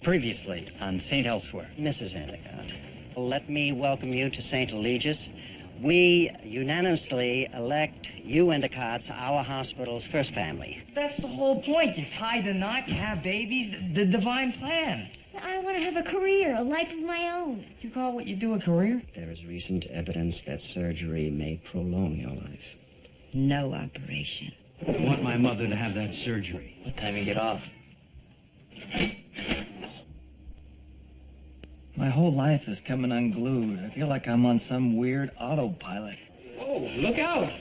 Previously on St. Elsewhere. Mrs. Endicott, let me welcome you to St. Eligius. We unanimously elect you Endicotts our hospital's first family. That's the whole point. You tie the knot, you have babies, the divine plan. I want to have a career, a life of my own. You call what you do a career? There is recent evidence that surgery may prolong your life. No operation. I want my mother to have that surgery. What time you get off? My whole life is coming unglued. I feel like I'm on some weird autopilot. Whoa, look out!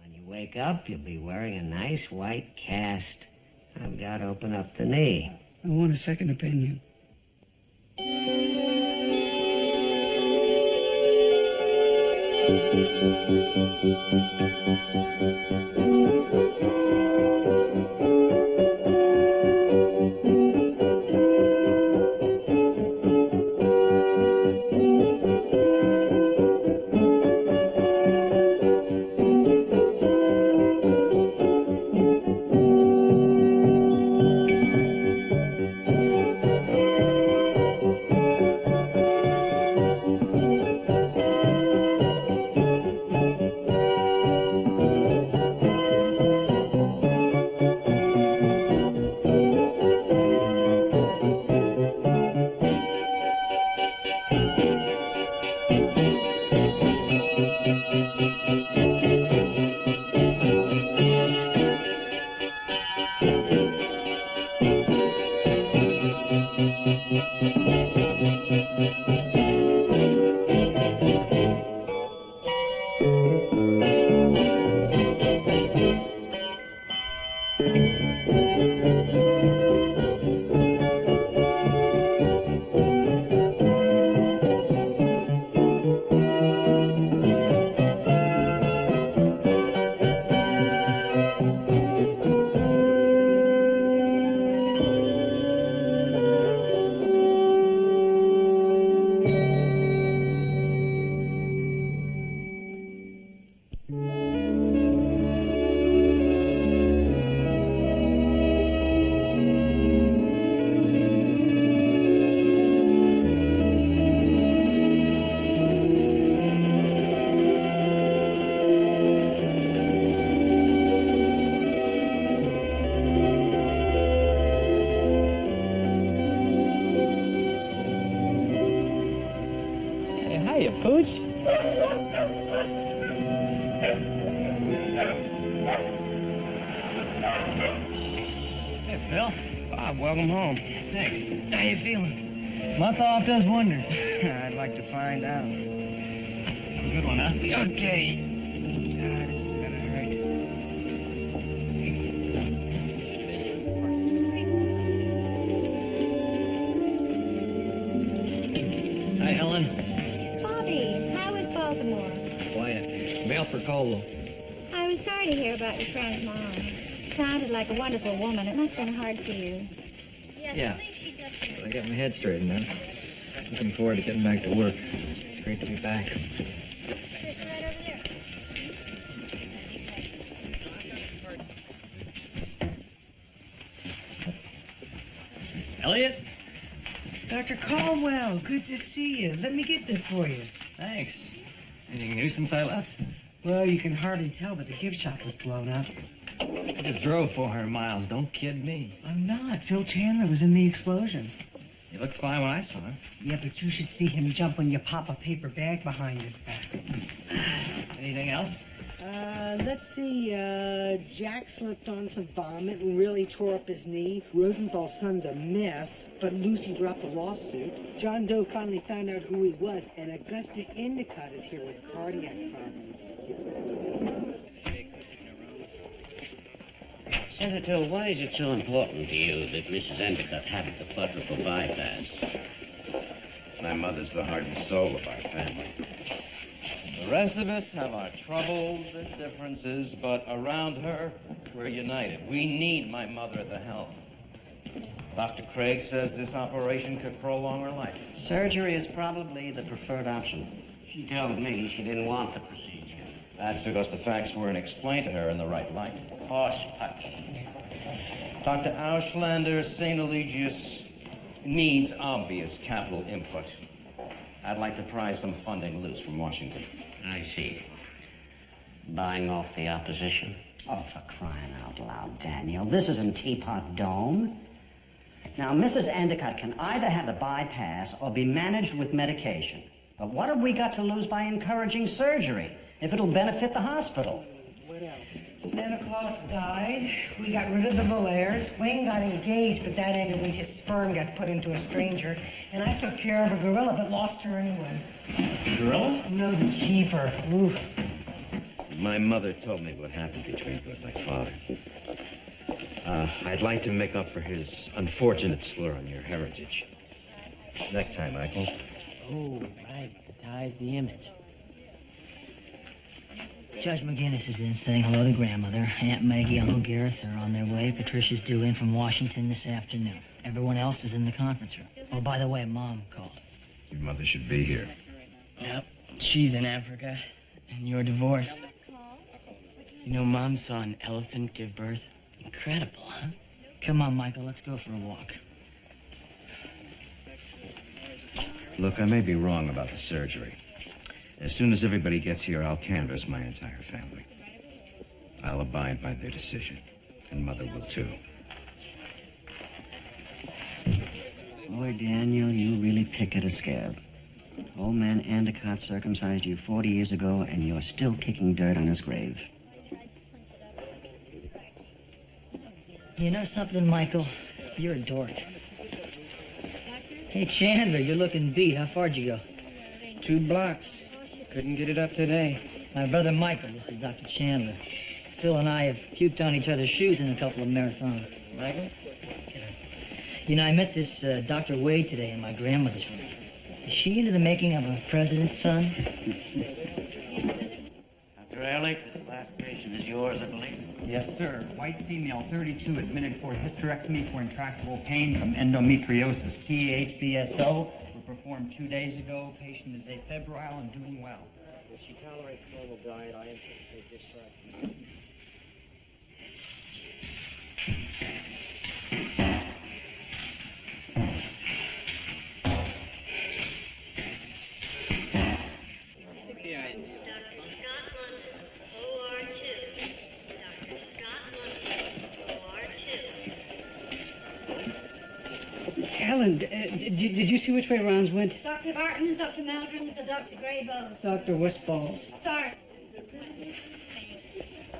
When you wake up, you'll be wearing a nice white cast. I've got to open up the knee. I want a second opinion. Pooch? Hey, Phil. Bob, welcome home. Thanks. How you feeling? Month off does wonders. I'd like to find out. Good one, huh? Okay. God, this is gonna hurt. Hi, Helen. Bobby, how was Baltimore? Quiet. Mail for Colo. I was sorry to hear about your friend's mom. Sounded like a wonderful woman. It must have been hard for you. Yeah. I got my head straightened now. Looking forward to getting back to work. It's great to be back. Elliot? Dr. Caldwell, good to see you. Let me get this for you. Thanks. Anything new since I left? Well, you can hardly tell, but the gift shop was blown up. I just drove 400 miles. Don't kid me. I'm not. Phil Chandler was in the explosion. He looked fine when I saw him. Yeah, but you should see him jump when you pop a paper bag behind his back. Anything else? Let's see, Jack slipped on some vomit and really tore up his knee. Rosenthal's son's a mess, but Lucy dropped the lawsuit. John Doe finally found out who he was, and Augusta Endicott is here with cardiac problems. Senator, why is it so important to you that Mrs. Endicott having the quadruple bypass? My mother's the heart and soul of our family. The rest of us have our troubles and differences, but around her, we're united. We need my mother at the helm. Dr. Craig says this operation could prolong her life. Surgery is probably the preferred option. She told me she didn't want the procedure. That's because the facts weren't explained to her in the right light. Horse pucky. Dr. Auslander, St. Eligius needs obvious capital input. I'd like to pry some funding loose from Washington. I see. Buying off the opposition. Oh, for crying out loud, Daniel. This isn't Teapot Dome. Now, Mrs. Endicott can either have the bypass or be managed with medication. But what have we got to lose by encouraging surgery if it'll benefit the hospital? What else? Santa Claus died. We got rid of the Valaires. Wayne got engaged, but that ended when his sperm got put into a stranger. And I took care of a gorilla, but lost her anyway. Gorilla? No, the keeper. Oof. My mother told me what happened between you and my father. I'd like to make up for his unfortunate slur on your heritage. Necktie, Michael. Oh, right. The tie's the image. Judge McGinnis is in saying hello to Grandmother. Aunt Maggie, Uncle Gareth are on their way. Patricia's due in from Washington this afternoon. Everyone else is in the conference room. Oh, by the way, Mom called. Your mother should be here. Yep, she's in Africa, and you're divorced. You know, Mom saw an elephant give birth. Incredible, huh? Come on, Michael, let's go for a walk. Look, I may be wrong about the surgery. As soon as everybody gets here, I'll canvass my entire family. I'll abide by their decision, and Mother will too. Boy, Daniel, you really pick at a scab. Old man Endicott circumcised you 40 years ago, and you're still kicking dirt on his grave. You know something, Michael? You're a dork. Hey, Chandler, you're looking beat. How far'd you go? 2 blocks. Couldn't get it up today. My brother Michael, this is Dr. Chandler. Phil and I have puked on each other's shoes in a couple of marathons. Michael? You know, I met this Dr. Wade today in my grandmother's room. Is she into the making of a president's son? Dr. Ehrlich, this last patient is yours, I believe. Yes, sir. White female, 32, admitted for hysterectomy for intractable pain from endometriosis. THBSO. Were performed 2 days ago. Patient is afebrile and doing well. If she tolerates normal diet, I anticipate discharge. Helen, did you see which way Ron's went? Dr. Martins, Dr. Meldrums, or Dr. Graybows? Dr. Westfall's. Sorry.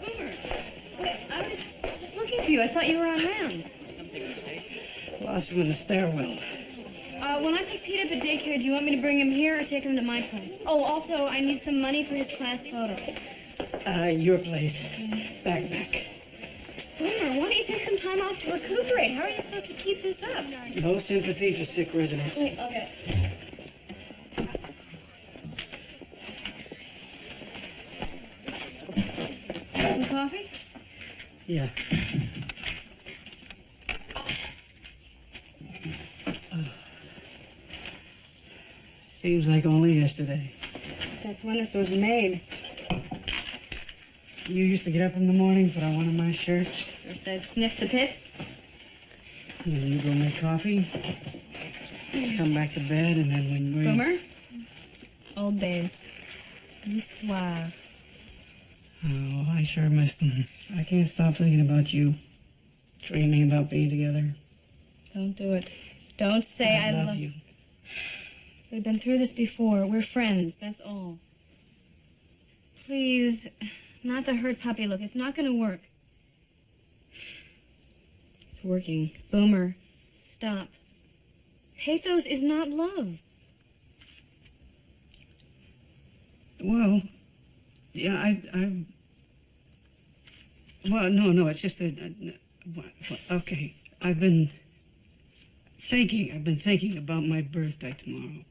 Boomer, wait, I was just looking for you. I thought you were on rounds. Lost him in the stairwell. When I pick Pete up at daycare, do you want me to bring him here or take him to my place? Oh, also, I need some money for his class photo. Your place. Back. Boomer, why don't you take some time off to recuperate? How are you supposed to keep this up? No sympathy for sick residents. Wait, okay. Some coffee? Yeah. Seems like only yesterday. That's when this was made. You used to get up in the morning, put on one of my shirts, First I'd sniff the pits. and then you go make coffee, come back to bed, and then when we... Boomer? Old days. Histoire. Oh, I sure miss them. I can't stop thinking about you, dreaming about being together. Don't do it. Don't say I love you. We've been through this before. We're friends, that's all. Please, not the hurt puppy look. It's not gonna work. It's working. Boomer, stop. Pathos is not love. Well, yeah, well, no, it's just that, okay, I've been thinking about my birthday tomorrow.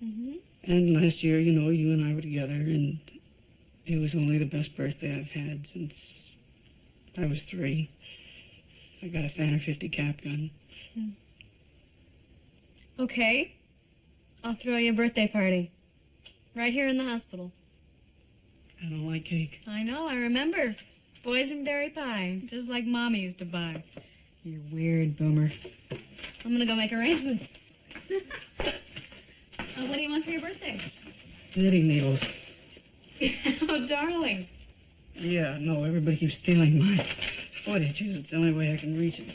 Mm-hmm. And last year, you know, you and I were together, and it was only the best birthday I've had since I was 3. I got a Fanner 50 cap gun. Okay. I'll throw you a birthday party. Right here in the hospital. I don't like cake. I know, I remember. Boysenberry pie, just like Mommy used to buy. You're weird, Boomer. I'm gonna go make arrangements. What do you want for your birthday? Knitting needles. Oh, darling. Yeah, no, everybody keeps stealing my footage. It's the only way I can reach it.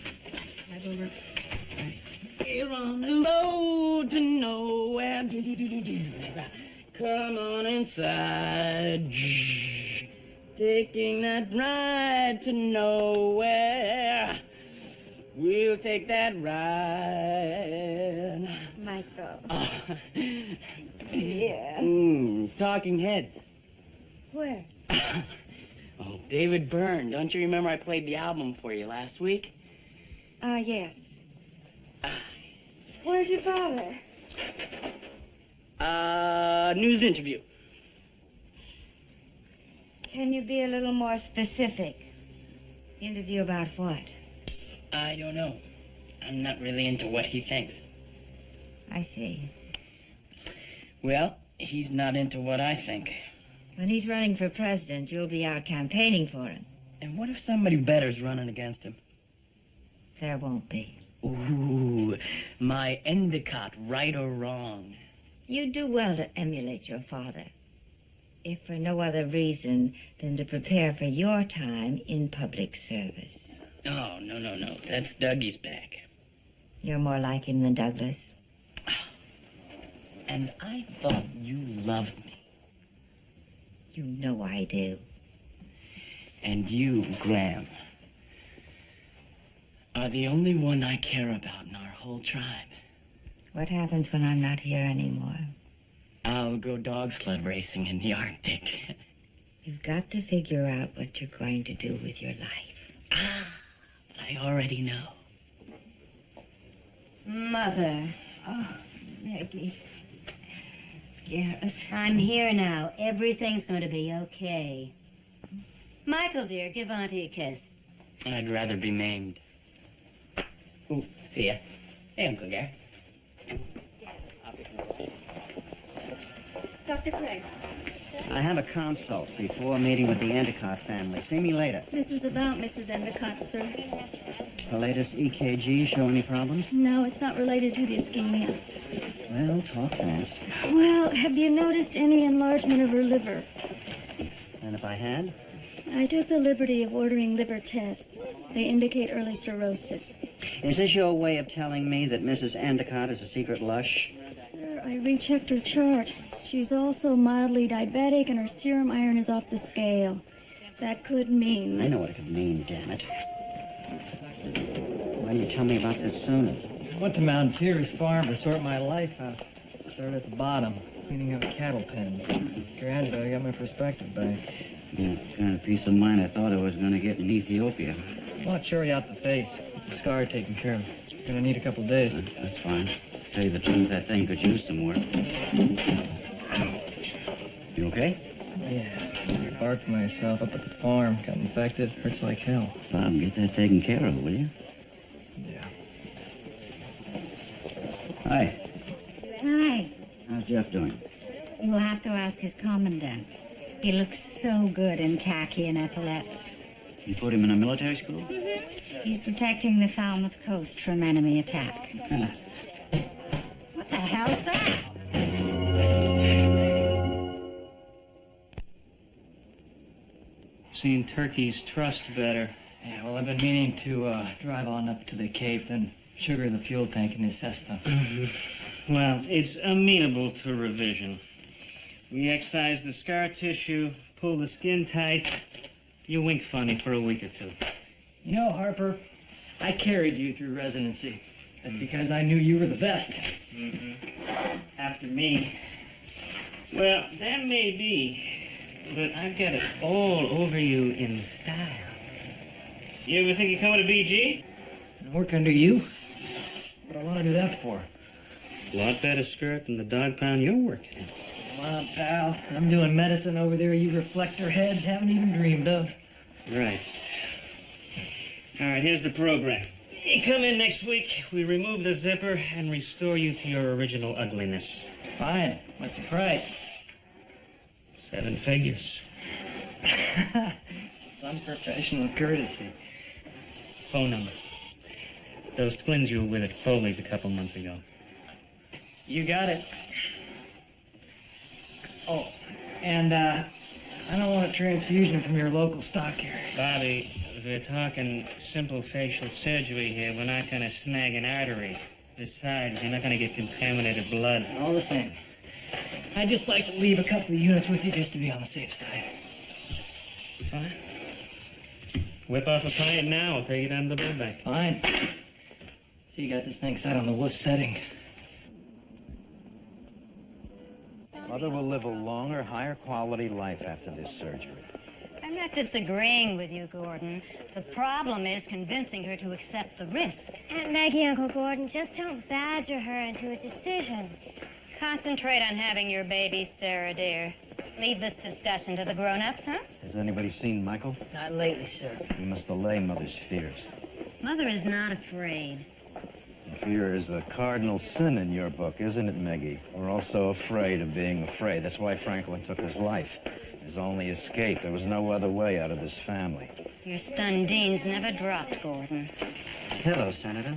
Hi, Boomer. We're on the road to nowhere. Come on inside. Taking that ride to nowhere. We'll take that ride. Michael. Yeah. Talking Heads. Where? Oh, David Byrne. Don't you remember I played the album for you last week? Yes. Where's your father? News interview. Can you be a little more specific? Interview about what? I don't know. I'm not really into what he thinks. I see. Well, he's not into what I think. When he's running for president, you'll be out campaigning for him. And what if somebody better's running against him? There won't be. Ooh, my Endicott, right or wrong. You do well to emulate your father, if for no other reason than to prepare for your time in public service. Oh, no. That's Dougie's back. You're more like him than Douglas. And I thought you loved me. You know I do. And you, Graham, are the only one I care about in our whole tribe. What happens when I'm not here anymore? I'll go dog sled racing in the Arctic. You've got to figure out what you're going to do with your life. But I already know. Mother. Oh, Maggie. Yes. I'm here now. Everything's going to be okay. Michael, dear, give Auntie a kiss. I'd rather be maimed. Ooh, see ya. Hey, Uncle Gary. Dr. Craig. I have a consult before meeting with the Endicott family. See me later. This is about Mrs. Endicott, sir. The latest EKG show any problems? No, it's not related to the ischemia. Well, talk fast. Well, have you noticed any enlargement of her liver? And if I had? I took the liberty of ordering liver tests. They indicate early cirrhosis. Is this your way of telling me that Mrs. Endicott is a secret lush? Sir, I rechecked her chart. She's also mildly diabetic and her serum iron is off the scale. That could mean... I know what it could mean, damn it. Why didn't you tell me about this sooner? I went to Mount Tier's farm to sort my life out. Started at the bottom, cleaning up cattle pens. Granted, I got my perspective back. Yeah, kind of peace of mind I thought I was going to get in Ethiopia. I want to cherry out the face. Get the scar taken care of. Gonna need a couple days. That's fine. Tell you the truth, that thing could use some work. You okay? Yeah. I barked myself up at the farm. Got infected. Hurts like hell. Bob, get that taken care of, will you? Yeah. Hi. Hi. How's Jeff doing? You'll have to ask his commandant. He looks so good in khaki and epaulets. You put him in a military school? He's protecting the Falmouth coast from enemy attack. What the hell's that? Seen turkeys trust better. Yeah, well, I've been meaning to drive on up to the Cape and sugar the fuel tank in his Cessna. Well, it's amenable to revision. We excise the scar tissue, pull the skin tight. You wink funny for a week or two. You know, Harper, I carried you through residency. That's because I knew you were the best. After me. Well, that may be, but I've got it all over you in style. You ever think of coming to BG? Work under you? What do I want to do that for? A lot better skirt than the dog pound you're working in. Come on, pal. I'm doing medicine over there you reflector heads haven't even dreamed of. Right. All right, here's the program. You come in next week, we remove the zipper and restore you to your original ugliness. Fine. What's the price? 7 figures. Some professional courtesy. Phone number. Those twins you were with at Foley's a couple months ago. You got it. Oh, and I don't want a transfusion from your local stockyard. Bobby, we're talking simple facial surgery here. We're not going to snag an artery. Besides, you're not going to get contaminated blood. All the same. I'd just like to leave a couple of units with you just to be on the safe side. Fine. Whip off a pint now. I'll take it down to the blood bank. Fine. See, you got this thing set on the wuss setting. Mother will live a longer, higher quality life after this surgery. I'm not disagreeing with you, Gordon. The problem is convincing her to accept the risk. Aunt Maggie, Uncle Gordon, just don't badger her into a decision. Concentrate on having your baby, Sarah, dear. Leave this discussion to the grown-ups, huh? Has anybody seen Michael? Not lately, sir. We must allay Mother's fears. Mother is not afraid. Fear is a cardinal sin in your book, isn't it, Meggie? We're all so afraid of being afraid. That's why Franklin took his life. His only escape. There was no other way out of this family. Your stunned deans never dropped, Gordon. Hello, Senator.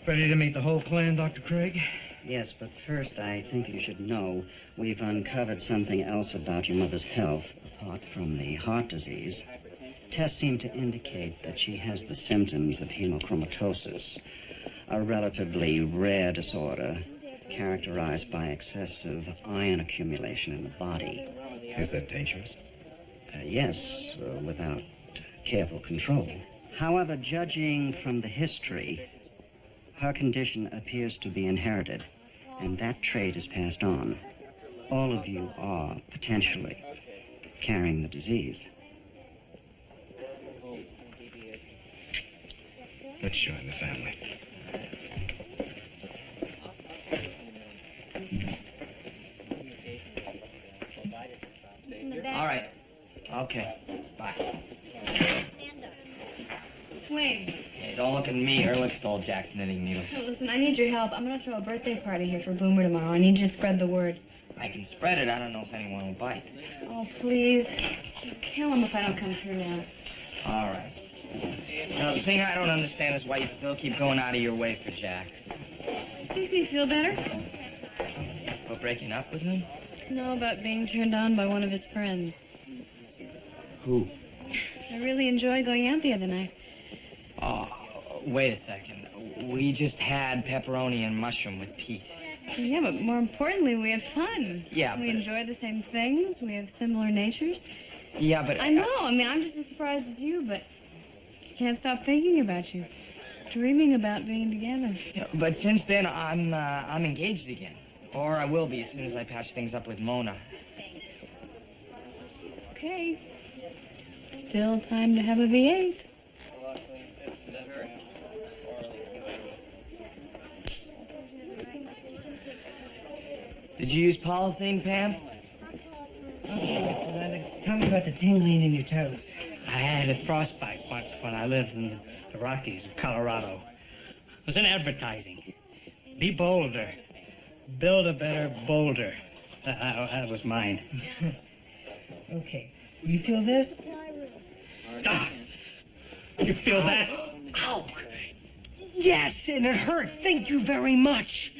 Ready to meet the whole clan, Dr. Craig? Yes, but first I think you should know we've uncovered something else about your mother's health, apart from the heart disease. Tests seem to indicate that she has the symptoms of hemochromatosis, a relatively rare disorder characterized by excessive iron accumulation in the body. Is that dangerous? Yes, without careful control. However, judging from the history, her condition appears to be inherited, and that trait is passed on. All of you are potentially carrying the disease. Let's join the family. All right. Okay. Bye. Wait. Hey, don't look at me. Her looks old Jack's knitting needles. Listen, I need your help. I'm gonna throw a birthday party here for Boomer tomorrow. I need you to spread the word. I can spread it. I don't know if anyone will bite. Oh, please. Kill him if I don't come through now. All right. Now, the thing I don't understand is why you still keep going out of your way for Jack. Makes me feel better. For breaking up with him? No, about being turned on by one of his friends. Who? I really enjoyed going out the other night. Oh, wait a second. We just had pepperoni and mushroom with Pete. Yeah, but more importantly, we had fun. Yeah, We but- enjoy the same things. We have similar natures. Yeah, but... I know. I mean, I'm just as surprised as you, but I can't stop thinking about you. Dreaming about being together. Yeah, but since then, I'm engaged again. Or I will be as soon as I patch things up with Mona. Okay. Still time to have a V8. Did you use polythene, Pam? Alex, tell me about the tingling in your toes. I had a frostbite once when I lived in the Rockies of Colorado. It was in advertising. Be bolder. Build a better boulder. That was mine. Okay. You feel this? Ah! You feel that? Ow! Yes, and it hurt. Thank you very much.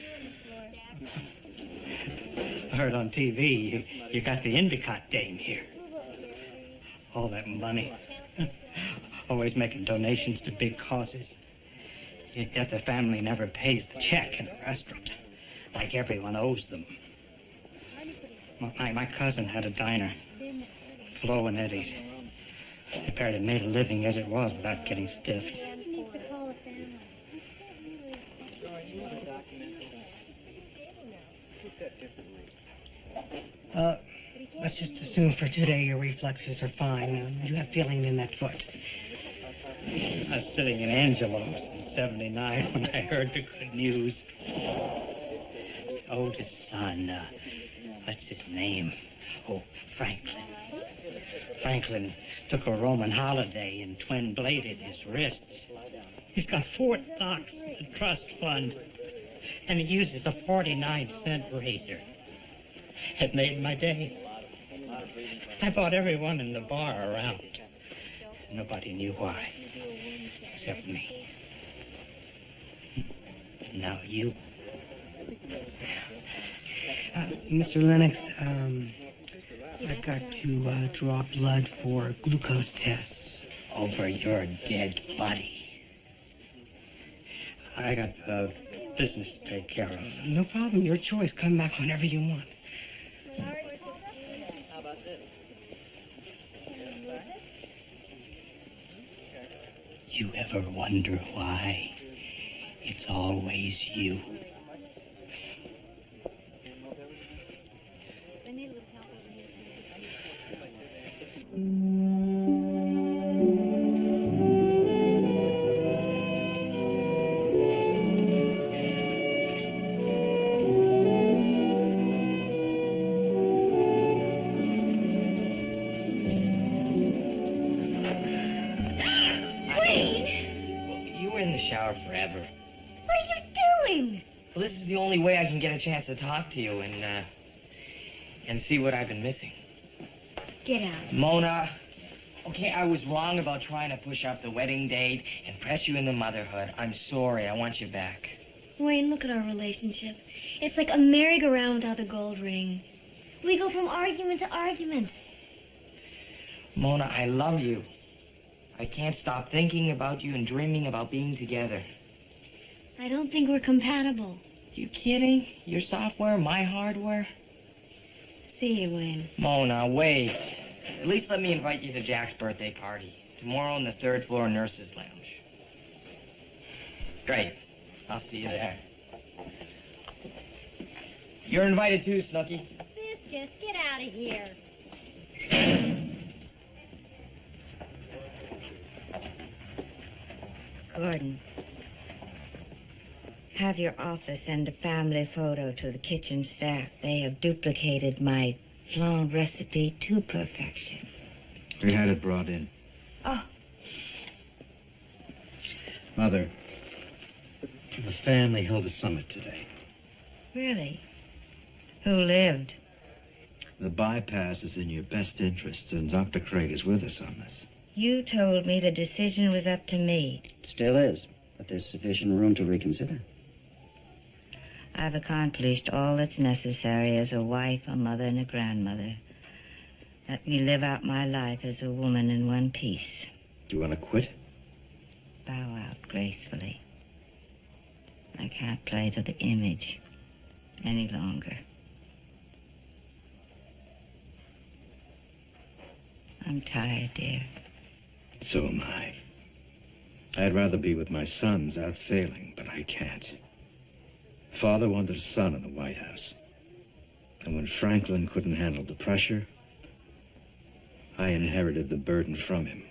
I heard on TV you got the Endicott dame here. All that money. Always making donations to big causes. Yet the family never pays the check in a restaurant, like everyone owes them. My cousin had a diner, Flo and Eddie's. They barely made a living as it was without getting stiffed. Let's just assume for today your reflexes are fine. You have feeling in that foot. I was sitting in Angelo's in '79 when I heard the good news. Oldest son, what's his name? Oh, Franklin. Franklin took a Roman holiday and twin-bladed his wrists. He's got 4 stocks, a trust fund, and he uses a 49-cent razor. It made my day. I bought everyone in the bar around. Nobody knew why, except me. No, you. Mr. Lennox, I've got to draw blood for glucose tests. Over your dead body. I got business to take care of. No problem. Your choice. Come back whenever you want. You ever wonder why it's always you? Shower forever. What are you doing? Well, this is the only way I can get a chance to talk to you and see what I've been missing. Get out. Mona, okay, I was wrong about trying to push up the wedding date and press you into motherhood. I'm sorry. I want you back. Wayne, look at our relationship. It's like a merry-go-round without the gold ring. We go from argument to argument. Mona, I love you. I can't stop thinking about you and dreaming about being together. I don't think we're compatible. You kidding? Your software, my hardware? See you, Wayne. Mona, wait. At least let me invite you to Jack's birthday party. Tomorrow on the 3rd floor nurses' lounge. Great. I'll see you there. You're invited too, Snooky. Viscus, get out of here. Gordon, have your office send a family photo to the kitchen staff. They have duplicated my flan recipe to perfection. We had it brought in. Oh. Mother, the family held a summit today. Really? Who lived? The bypass is in your best interests, and Dr. Craig is with us on this. You told me the decision was up to me. It still is, but there's sufficient room to reconsider. I've accomplished all that's necessary as a wife, a mother, and a grandmother. Let me live out my life as a woman in one piece. Do you want to quit? Bow out gracefully. I can't play to the image any longer. I'm tired, dear. So am I. I'd rather be with my sons out sailing, but I can't. Father wanted a son in the White House. And when Franklin couldn't handle the pressure, I inherited the burden from him.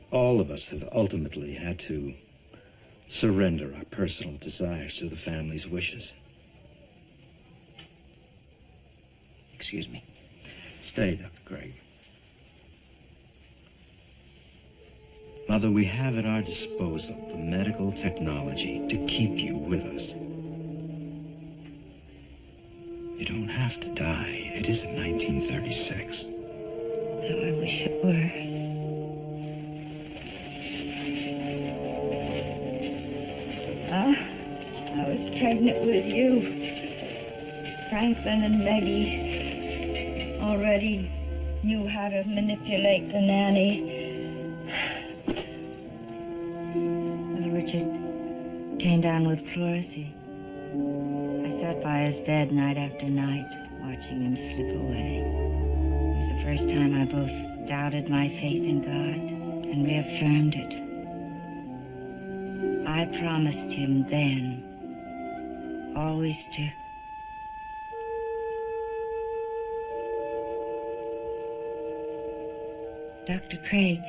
All of us have ultimately had to surrender our personal desires to the family's wishes. Excuse me. Stay, Dr. Craig. Mother, we have at our disposal the medical technology to keep you with us. You don't have to die. It isn't 1936. Oh, I wish it were. I was pregnant with you. Franklin and Maggie already knew how to manipulate the nanny. Richard came down with pleurisy. I sat by his bed night after night, watching him slip away. It was the first time I both doubted my faith in God and reaffirmed it. I promised him then always to... Dr. Craig,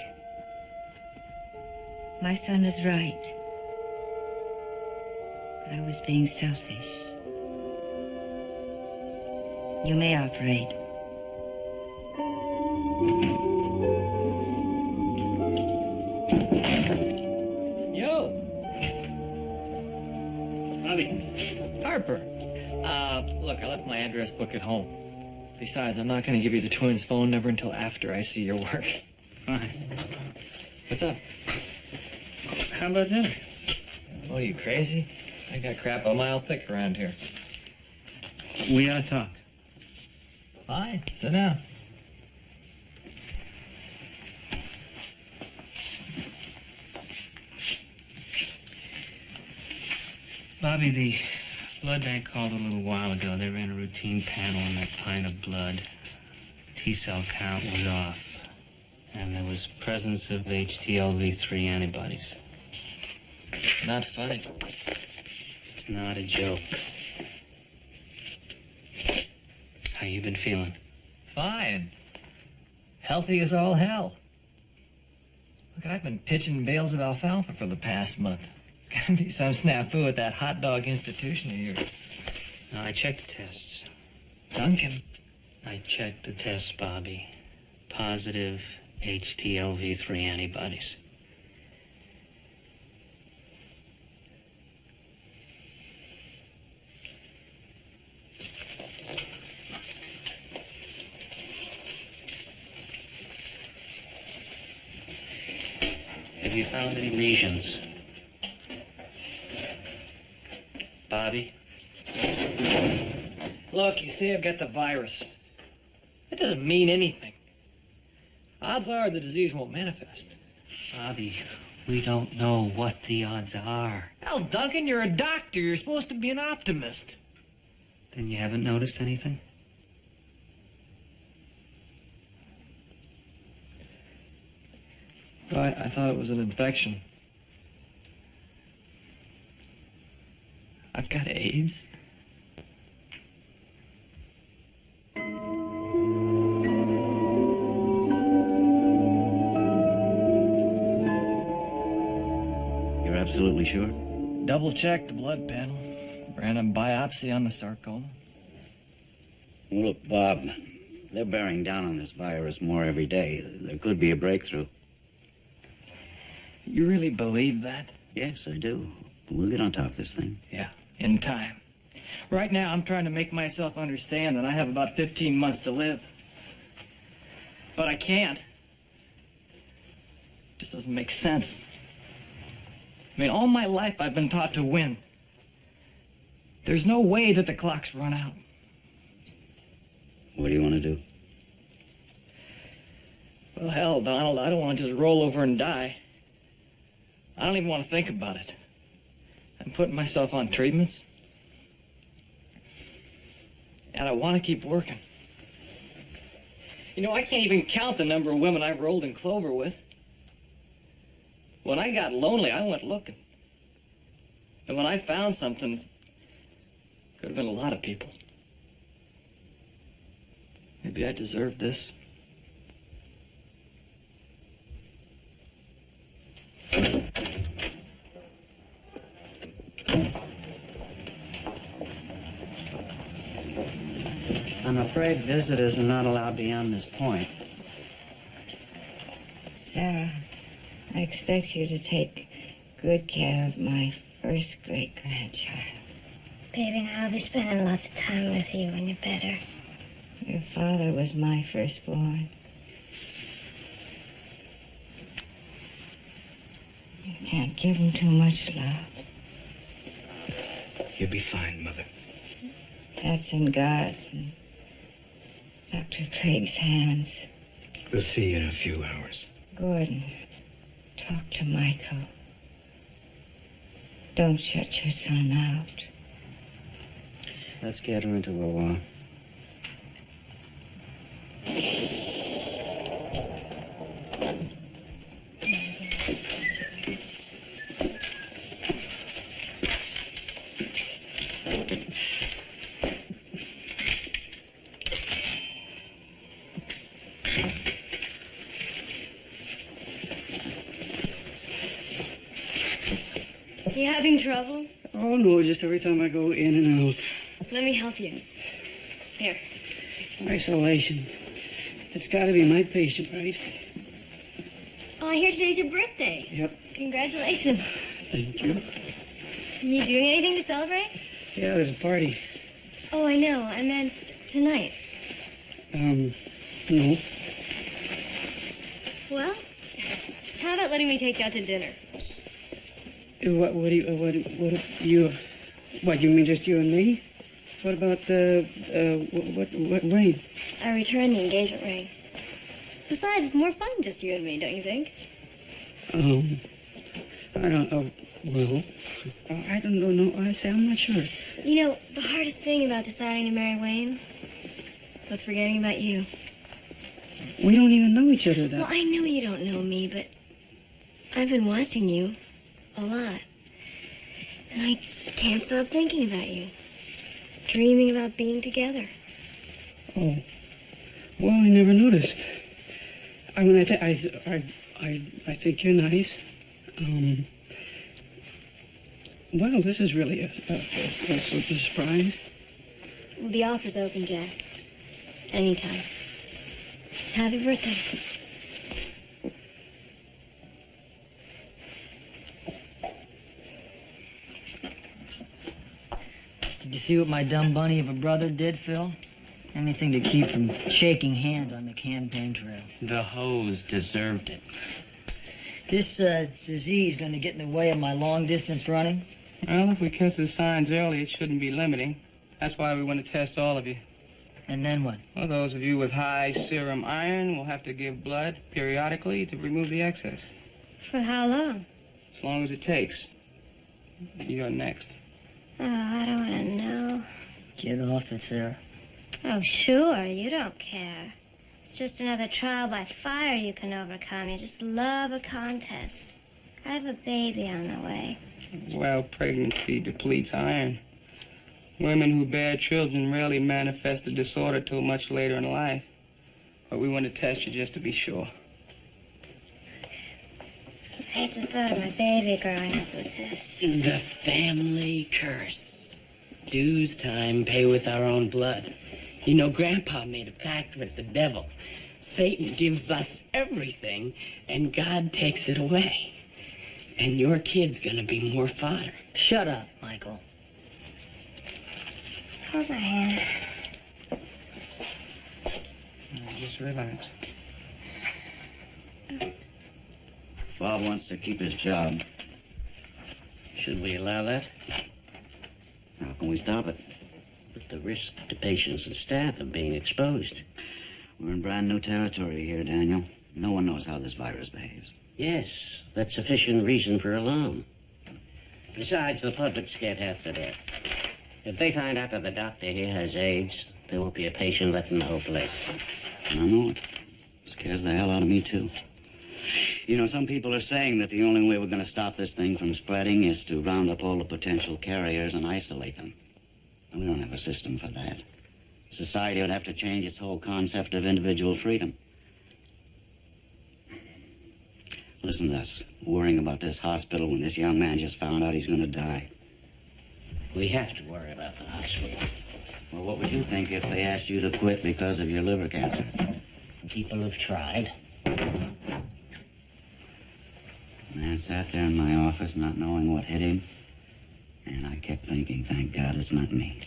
my son is right. I was being selfish. You may operate. Yo! Bobby. Harper. Look, I left my address book at home. Besides, I'm not going to give you the twins' phone number until after I see your work. Fine. What's up? How about dinner? What, are you crazy? I got crap a mile thick around here. We ought to talk. Fine, sit down. Bobby, the blood bank called a little while ago. They ran a routine panel on that pint of blood. T-cell count was off, and there was presence of HTLV3 antibodies. Not funny. It's not a joke. How you been feeling? Fine. Healthy as all hell. Look, I've been pitching bales of alfalfa for the past month. It's gotta be some snafu at that hot dog institution of yours. No, I checked the tests. Duncan. I checked the tests, Bobby. Positive HTLV3 antibodies. Have you found any lesions? Bobby? Look, you see, I've got the virus. That doesn't mean anything. Odds are the disease won't manifest. Bobby, we don't know what the odds are. Hell, Duncan, you're a doctor. You're supposed to be an optimist. Then you haven't noticed anything? Well, I thought it was an infection. I've got AIDS. You're absolutely sure? Double-checked the blood panel. Ran a biopsy on the sarcoma. Look, Bob, they're bearing down on this virus more every day. There could be a breakthrough. You really believe that? Yes, I do. We'll get on top of this thing. Yeah, in time. Right now, I'm trying to make myself understand that I have about 15 months to live. But I can't. It just doesn't make sense. I mean, all my life I've been taught to win. There's no way that the clock's run out. What do you want to do? Well, hell, Donald, I don't want to just roll over and die. I don't even want to think about it. I'm putting myself on treatments. And I want to keep working. You know, I can't even count the number of women I've rolled in clover with. When I got lonely, I went looking. And when I found something, could have been a lot of people. Maybe I deserved this. I'm afraid visitors are not allowed beyond this point. Sarah, I expect you to take good care of my first great-grandchild. Baby, I'll be spending lots of time with you when you're better. Your father was my firstborn. You can't give him too much love. You'll be fine, Mother. That's in God's and Dr. Craig's hands. We'll see you in a few hours. Gordon, talk to Michael. Don't shut your son out. Let's get her into a You having trouble? Oh, no, just every time I go in and out. Let me help you. Here. Isolation. It's got to be my patient, right? Oh, I hear today's your birthday. Yep. Congratulations. Thank you. You doing anything to celebrate? Yeah, there's a party. Oh, I know. I meant tonight. No. Well, how about letting me take you out to dinner? What do you... What, you mean just you and me? What about, what, Wayne? I returned the engagement ring. Besides, it's more fun just you and me, don't you think? I don't know. Well, I don't know. No, I'm not sure. You know, the hardest thing about deciding to marry Wayne was forgetting about you. We don't even know each other that. Well, I know you don't know me, but I've been watching you a lot. And I can't stop thinking about you. Dreaming about being together. Oh. Well, I never noticed. I mean, I think you're nice. Well, this is really a surprise. Well, the offer's open, Jack. Anytime. Happy birthday. Did you see what my dumb bunny of a brother did, Phil? Anything to keep from shaking hands on the campaign trail. The hose deserved it. This disease going to get in the way of my long-distance running? Well, if we catch the signs early, it shouldn't be limiting. That's why we want to test all of you. And then what? Well, those of you with high serum iron will have to give blood periodically to remove the excess. For how long? As long as it takes. You're next. Oh, I don't want to know. Get off it, Sarah. Oh, sure. You don't care. It's just another trial by fire you can overcome. You just love a contest. I have a baby on the way. Well, pregnancy depletes iron. Women who bear children rarely manifest the disorder till much later in life. But we want to test you just to be sure. I hate the thought of my baby growing up with this. The family curse. Dues time, pay with our own blood. You know, Grandpa made a pact with the devil. Satan gives us everything, and God takes it away. And your kid's gonna be more fodder. Shut up, Michael. Hold my hand. Just relax. Bob wants to keep his job. Should we allow that? How can we stop it? But the risk to patients and staff of being exposed. We're in brand new territory here, Daniel. No one knows how this virus behaves. Yes, that's sufficient reason for alarm. Besides, the public's scared half to death. If they find out that the doctor here has AIDS, there won't be a patient left in the whole place. I know it. Scares the hell out of me, too. You know, some people are saying that the only way we're going to stop this thing from spreading is to round up all the potential carriers and isolate them. And we don't have a system for that. Society would have to change its whole concept of individual freedom. Listen to us, worrying about this hospital when this young man just found out he's going to die. We have to worry about the hospital. Well, what would you think if they asked you to quit because of your liver cancer? People have tried. Man sat there in my office not knowing what hit him, and I kept thinking, thank God it's not me.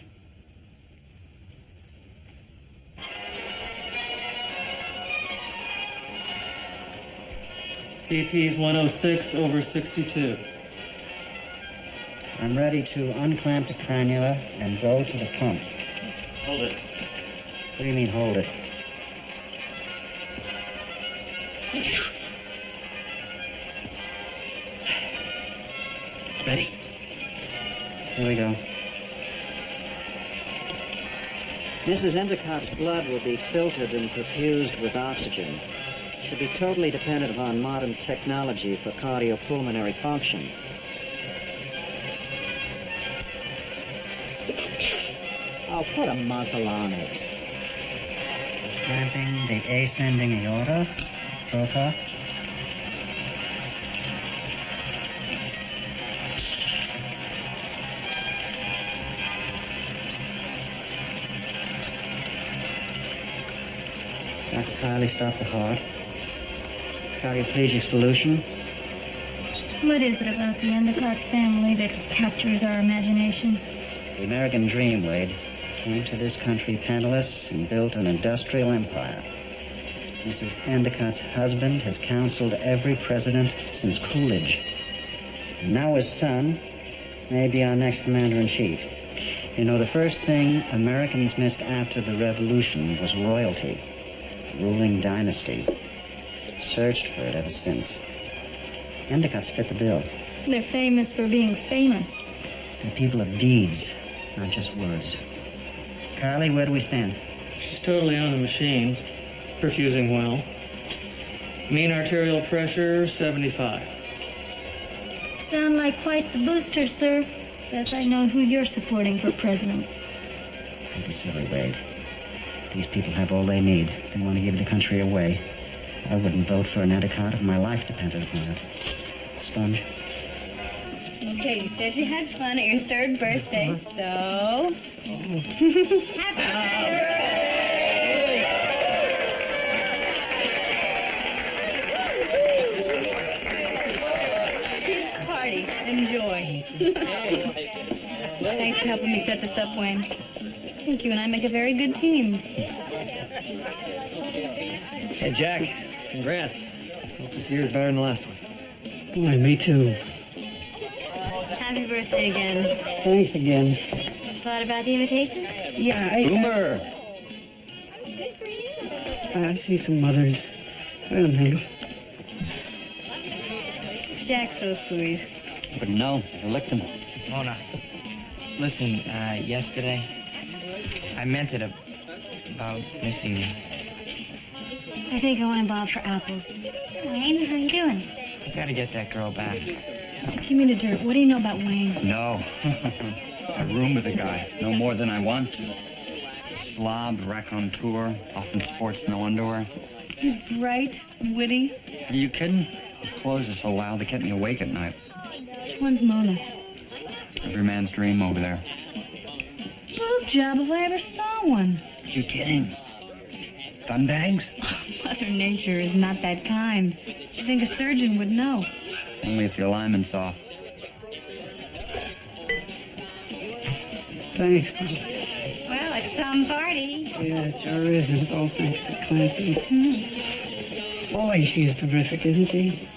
BP's 106 over 62. I'm ready to unclamp the cannula and go to the pump. Hold it. What do you mean, hold it? Ready? Here we go. Mrs. Endicott's blood will be filtered and perfused with oxygen. Should be totally dependent upon modern technology for cardiopulmonary function. I'll put a muzzle on it. Clamping the ascending aorta. Broca. Dr. Kiley, stop the heart. Cardioplegic solution. What is it about the Endicott family that captures our imaginations? The American dream, Wade, came to this country penniless and built an industrial empire. Mrs. Endicott's husband has counseled every president since Coolidge. And now his son, may be our next commander-in-chief. You know, the first thing Americans missed after the revolution was royalty, ruling dynasty. Searched for it ever since. Endicott's fit the bill. They're famous for being famous. They're people of deeds, not just words. Carly, where do we stand? She's totally on the machine, perfusing well. Mean arterial pressure, 75. Sound like quite the booster, sir. Guess I know who you're supporting for president. Don't be silly, Wade. These people have all they need. They want to give the country away. I wouldn't vote for an Endicott if my life depended upon it. Sponge? Okay, you said you had fun at your 3rd birthday, so... Happy Kids party. Enjoy. Thanks for helping me set this up, Wayne. I think you and I make a very good team. Hey, Jack. Congrats. Hope this year's better than the last one. Boy, me too. Happy birthday again. Thanks again. Thought about the invitation? Yeah, Boomer! I see some mothers. Wait a minute. Jack's so sweet. But no, I licked him. Mona, listen, yesterday, I meant it about missing you. I think I want to bob for apples. Wayne, how you doing? I gotta get that girl back. Give me the dirt. What do you know about Wayne? No. I room with the guy. No more than I want to. Slob, raconteur, often sports no underwear. He's bright, witty. Are you kidding? His clothes are so loud they kept me awake at night. Which one's Mona? Every man's dream over there. Boob job if I ever saw one. You kidding? Gun bags? Mother Nature is not that kind. I think a surgeon would know. Only if the alignment's off. Thanks. Well, it's some party. Yeah, it sure is, and it's all thanks to Clancy. Boy, she is terrific, isn't she?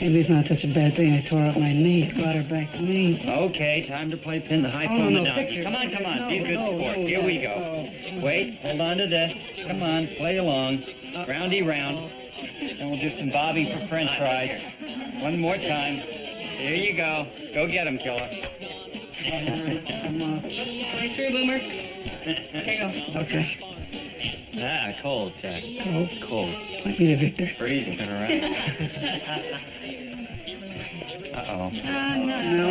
Maybe it's not such a bad thing I tore up my knee. It brought her back to me. Okay, time to play pin the high Oh, phone no, down. Victor. Come on, be a good No, sport. no, Here no. we go. Wait, hold on to this. Come on, play along. Roundy round. And we'll do some bobbing for french fries. One more time. Here you go. Go get him, killer. Right through, Boomer. Okay, go. Okay. Ah, cold, Jack. Cold. Point me to Victor. Freezing. All right. Uh-oh. No.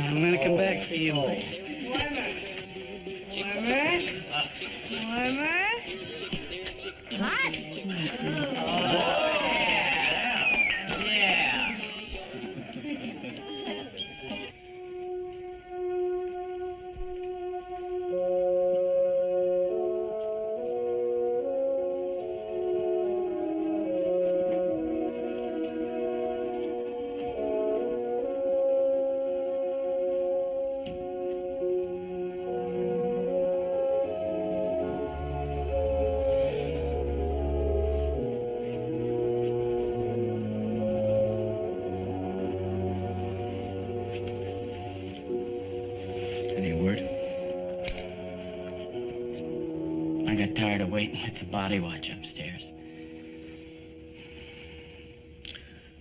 I'm gonna come back for you. Warmer? Hot? Any word? I got tired of waiting with the body watch upstairs.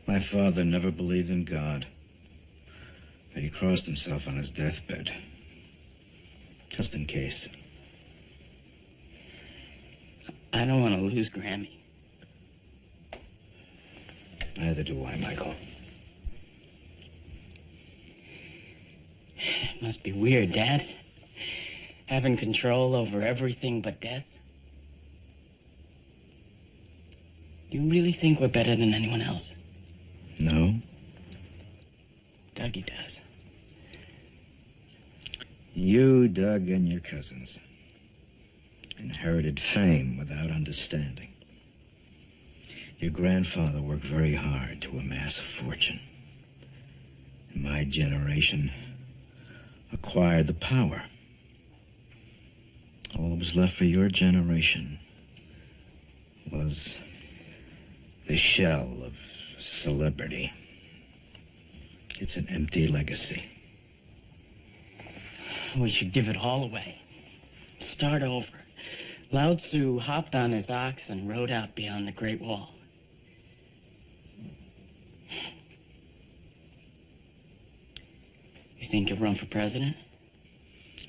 My father never believed in God. But he crossed himself on his deathbed. Just in case. I don't want to lose Grammy. Neither do I, Michael. It must be weird, Dad. Having control over everything but death. You really think we're better than anyone else? No? Dougie does. You, Doug, and your cousins inherited fame without understanding. Your grandfather worked very hard to amass a fortune. And my generation acquired the power. All that was left for your generation was the shell of celebrity. It's an empty legacy. We should give it all away. Start over. Lao Tzu hopped on his ox and rode out beyond the Great Wall. You think you'll run for president?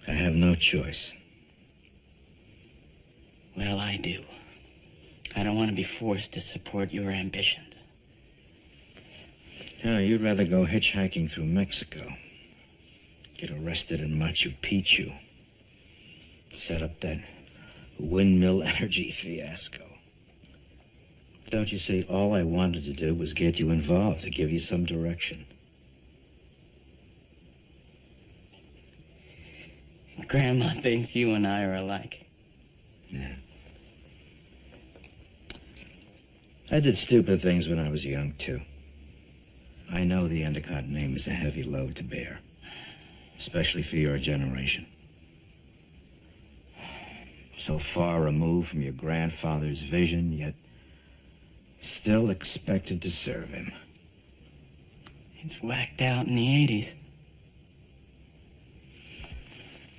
I have no choice. Well, I do. I don't want to be forced to support your ambitions. No, you'd rather go hitchhiking through Mexico. Get arrested in Machu Picchu. Set up that windmill energy fiasco. Don't you see, all I wanted to do was get you involved, to give you some direction. Grandma thinks you and I are alike. Yeah. I did stupid things when I was young, too. I know the Endicott name is a heavy load to bear, especially for your generation. So far removed from your grandfather's vision, yet still expected to serve him. It's whacked out in the 80s.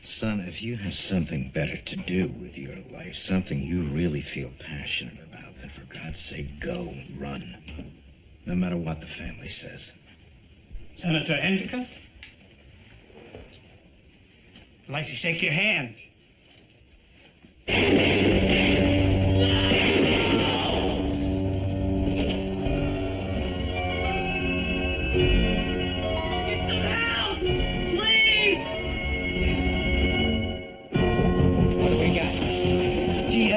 Son, if you have something better to do with your life, something you really feel passionate about, then for God's sake, go, run. No matter what the family says. Senator Endicott, I'd like to shake your hand.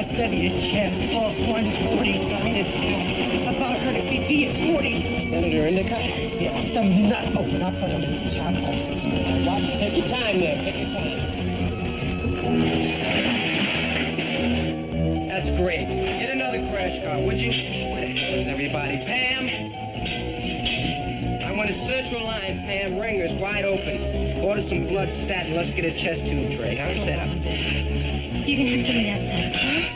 Study your chest, false 140 sinus down. About her to be at 40. Senator Endicott? Yeah, some nut open up on him and chop him. Take your time there. Take your time. That's great. Get another crash car, would you? Where the hell is everybody? Pam? I want a central line, Pam. Ringer's wide open. Order some blood stat and let's get a chest tube tray. Now set up. You're gonna have to do that, son, okay?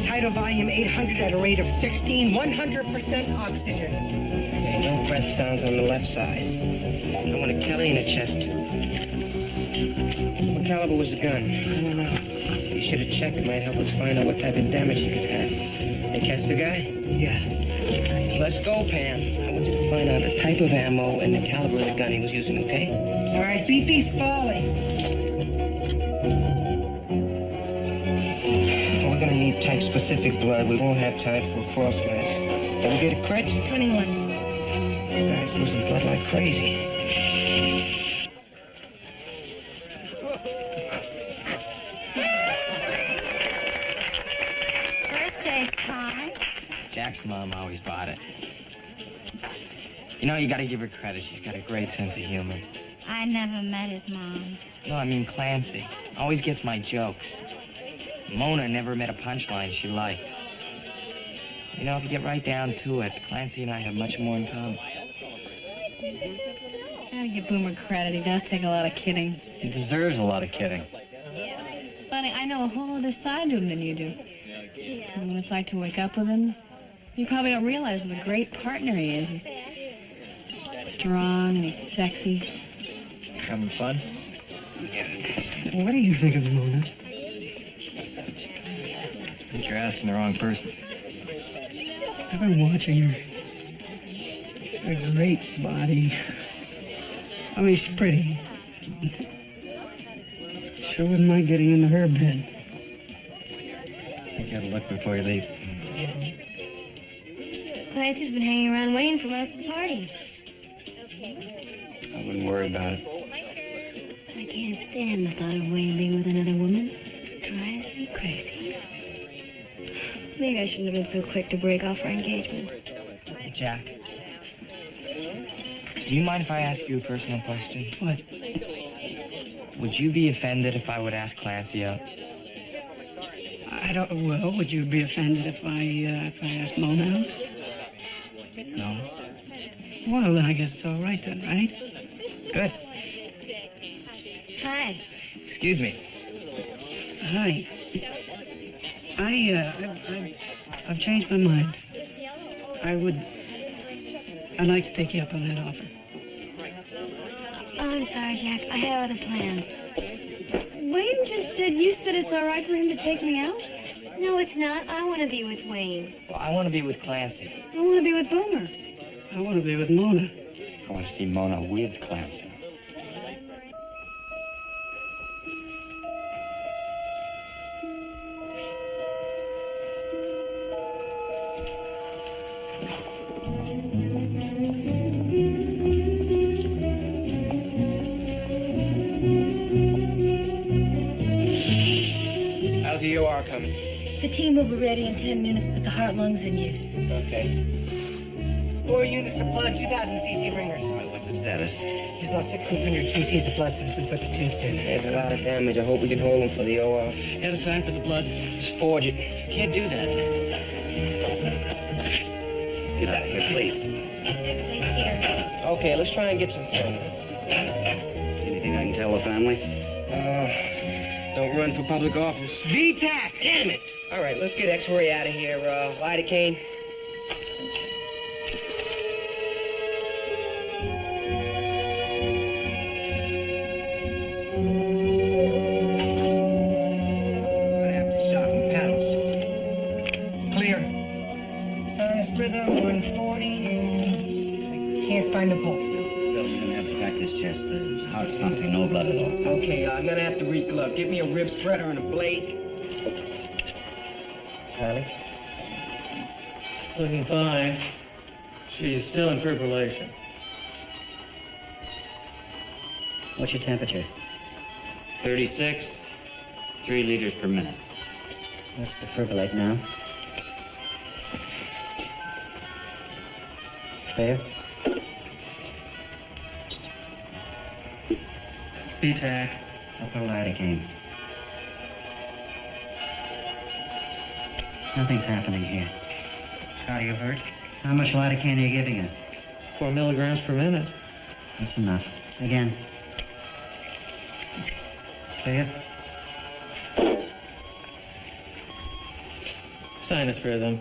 Tidal volume 800 at a rate of 16, 100% oxygen. Okay, no breath sounds on the left side. I want a Kelly and a chest tube. What caliber was the gun? I don't know. You should have checked. It might help us find out what type of damage he could have. They catch the guy? Yeah. Let's go, Pam. I want you to find out the type of ammo and the caliber of the gun he was using, okay? All right, BP's falling. We're gonna need type-specific blood. We won't have time for a cross-match. Did we get a crit? 21. This guy's losing blood like crazy. Birthday pie. Jack's mom always bought it. You know, you gotta give her credit. She's got a great sense of humor. I never met his mom. No, I mean Clancy. Always gets my jokes. Mona never met a punchline she liked. You know, if you get right down to it, Clancy and I have much more in common. I give Boomer credit. He does take a lot of kidding. He deserves a lot of kidding. It's funny, I know a whole other side to him than you do. And what it's like to wake up with him. You probably don't realize what a great partner he is. He's strong and he's sexy. Having fun? What do you think of Mona? I think you're asking the wrong person. I've been watching her. A great body. I mean, she's pretty. Sure wouldn't mind getting into her bed. I think you ought to look before you leave. Clancy's been hanging around waiting for most of the party. I wouldn't worry about it. I can't stand the thought of Wayne being with another woman. It drives me crazy. Maybe I shouldn't have been so quick to break off our engagement. Jack, do you mind if I ask you a personal question? What? Would you be offended if I would ask Clancy out? I don't. Well, would you be offended if I asked Mona out? No. Well, then I guess it's all right then, right? Good. Hi. Excuse me. Hi. I've changed my mind. I'd like to take you up on that offer. Oh, I'm sorry, Jack. I had other plans. Wayne just said you said it's all right for him to take me out? No, it's not. I want to be with Wayne. Well, I want to be with Clancy. I want to be with Boomer. I want to be with Mona. I want to see Mona with Clancy. How's the OR coming? The team will be ready in 10 minutes, but the heart-lung's in use. Okay. 4 units of blood, 2,000 cc ringers. What's the status? He's lost 1,600 cc's of blood since we put the tubes in. There's a lot of damage. I hope we can hold him for the OR. Got a sign for the blood? Just forge it. Can't do that. Get out of here, please. This way's here. Okay, let's try and get some film. Anything I can tell the family? Don't run for public office. VTAC! Damn it! All right, let's get X-ray out of here. Lidocaine. Gonna have to shock him paddles. Clear. Sinus rhythm 140 and I can't find the pulse. Bill, you're gonna have to crack his chest. His heart's pumping, no blood at all. Okay, I'm gonna have to re-glove. Get me a rib spreader and a blade. Connie? Looking fine. She's still in fibrillation. What's your temperature? 36, 3 liters per minute. Let's defibrillate now. Clear. VTAC. Upper lidocaine. Nothing's happening here. Cardiovert. How much lidocaine are you giving her? 4 milligrams per minute. That's enough. Again. Clear. Sinus rhythm.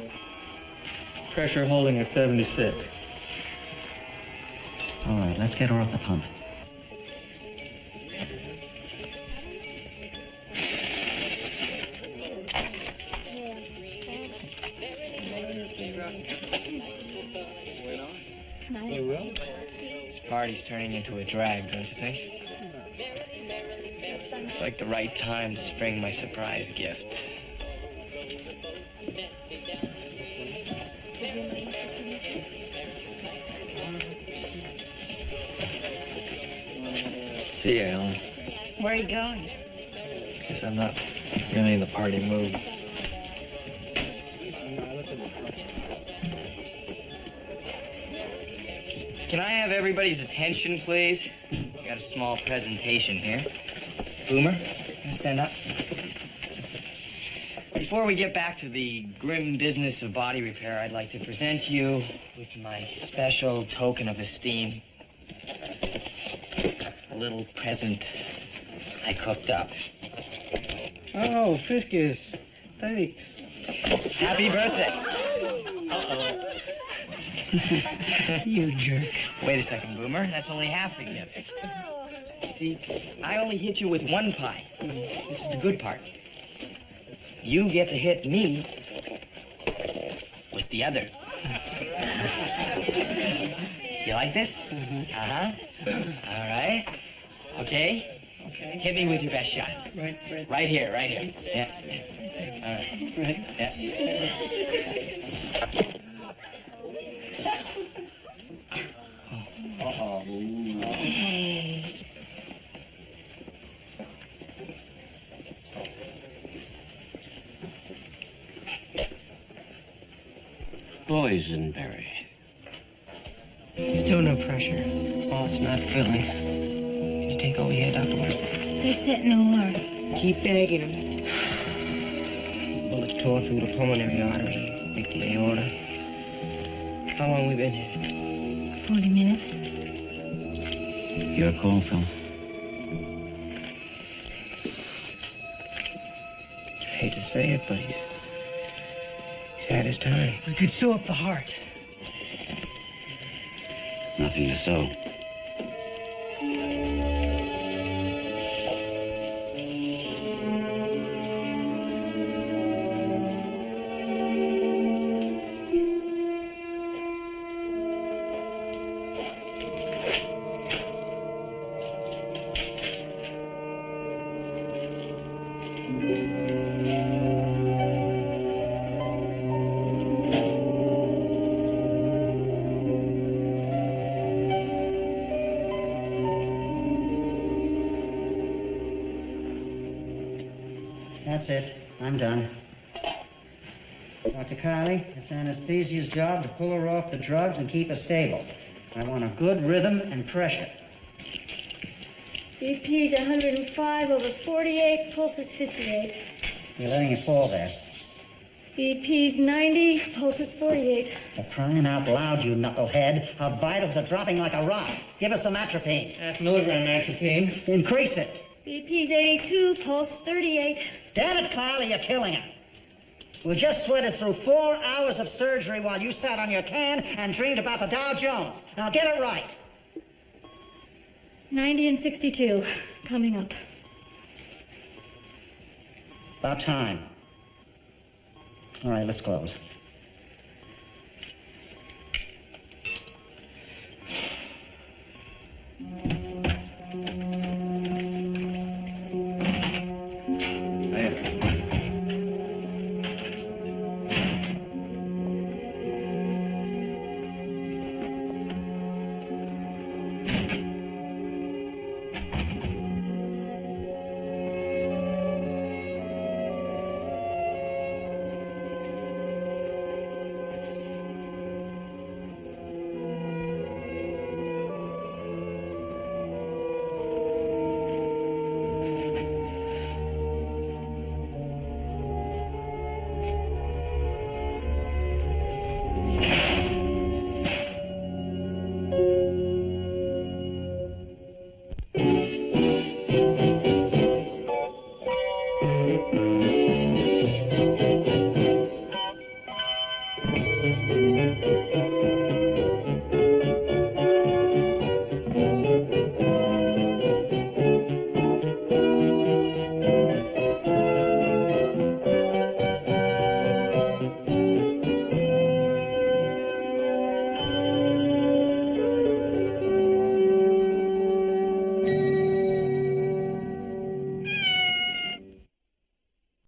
Pressure holding at 76. All right, let's get her off the pump. This party's turning into a drag, don't you think? Looks like the right time to spring my surprise gift. See ya, Ellen. Where are you going? Guess I'm not really in the party mood. Can I have everybody's attention, please? Got a small presentation here. Boomer, can you stand up? Before we get back to the grim business of body repair, I'd like to present you with my special token of esteem. A little present I cooked up. Oh, Fiscus. Thanks. Happy birthday. You jerk. Wait a second, Boomer. That's only half the gift. See, I only hit you with one pie. This is the good part. You get to hit me with the other. You like this? Uh-huh. All right. Okay. Hit me with your best shot. Right here, right here. Yeah. All right. Yeah. Boysenberry. Still no pressure. Oh, it's not filling. Can you take over here, Dr. West? They're setting alarm. Keep begging him. Bullet tore through the pulmonary artery, nicked the aorta. How long we been here? 40 minutes. Your call, Phil. I hate to say it, but he's had his time. We could sew up the heart. Nothing to sew. That's it. I'm done. Dr. Kiley, it's anesthesia's job to pull her off the drugs and keep her stable. I want a good rhythm and pressure. BP's 105 over 48, pulse is 58. You're letting it fall there. BP's 90, pulse is 48. For crying out loud, you knucklehead. Her vitals are dropping like a rock. Give her some atropine. Half milligram atropine. Increase it. BP's 82, pulse 38. Damn it, Kiley, you're killing her. We just sweated through 4 hours of surgery while you sat on your can and dreamed about the Dow Jones. Now get it right. 90 and 62, coming up. About time. All right, let's close.